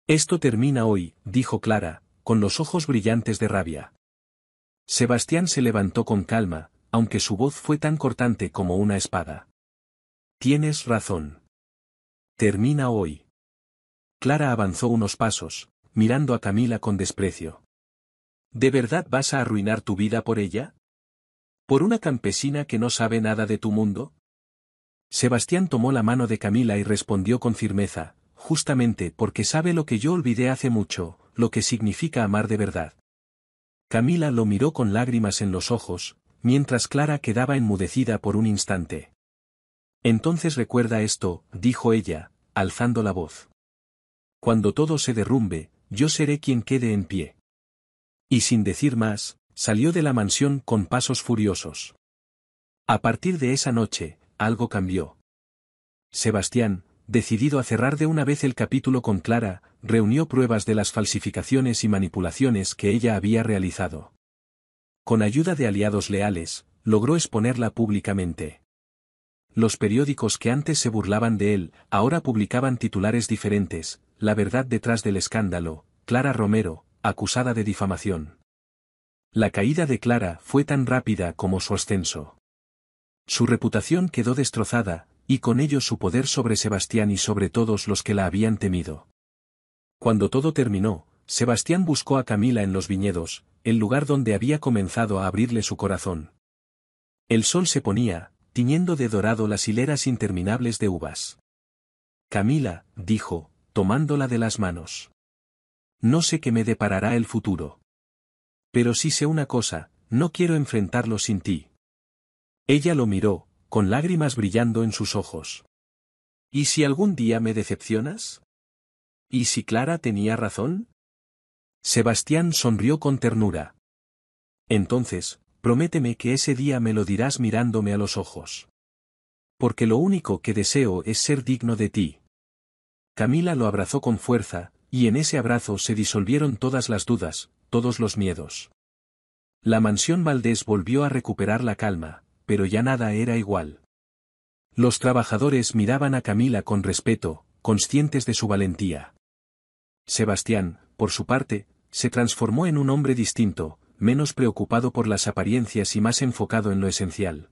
Esto termina hoy, dijo Clara, con los ojos brillantes de rabia. Sebastián se levantó con calma, aunque su voz fue tan cortante como una espada. Tienes razón. Termina hoy. Clara avanzó unos pasos, mirando a Camila con desprecio. ¿De verdad vas a arruinar tu vida por ella? ¿Por una campesina que no sabe nada de tu mundo? Sebastián tomó la mano de Camila y respondió con firmeza, justamente porque sabe lo que yo olvidé hace mucho, lo que significa amar de verdad. Camila lo miró con lágrimas en los ojos, mientras Clara quedaba enmudecida por un instante. Entonces recuerda esto, dijo ella, alzando la voz. Cuando todo se derrumbe, yo seré quien quede en pie. Y sin decir más, salió de la mansión con pasos furiosos. A partir de esa noche, algo cambió. Sebastián, decidido a cerrar de una vez el capítulo con Clara, reunió pruebas de las falsificaciones y manipulaciones que ella había realizado. Con ayuda de aliados leales, logró exponerla públicamente. Los periódicos que antes se burlaban de él, ahora publicaban titulares diferentes: la verdad detrás del escándalo, Clara Romero, acusada de difamación. La caída de Clara fue tan rápida como su ascenso. Su reputación quedó destrozada, y con ello su poder sobre Sebastián y sobre todos los que la habían temido. Cuando todo terminó, Sebastián buscó a Camila en los viñedos, el lugar donde había comenzado a abrirle su corazón. El sol se ponía, tiñendo de dorado las hileras interminables de uvas. Camila, dijo, tomándola de las manos. No sé qué me deparará el futuro. Pero sí sé una cosa, no quiero enfrentarlo sin ti. Ella lo miró, con lágrimas brillando en sus ojos. ¿Y si algún día me decepcionas? ¿Y si Clara tenía razón? Sebastián sonrió con ternura. Entonces, prométeme que ese día me lo dirás mirándome a los ojos. Porque lo único que deseo es ser digno de ti. Camila lo abrazó con fuerza, y en ese abrazo se disolvieron todas las dudas, todos los miedos. La mansión Valdés volvió a recuperar la calma, pero ya nada era igual. Los trabajadores miraban a Camila con respeto, conscientes de su valentía. Sebastián, por su parte, se transformó en un hombre distinto, menos preocupado por las apariencias y más enfocado en lo esencial.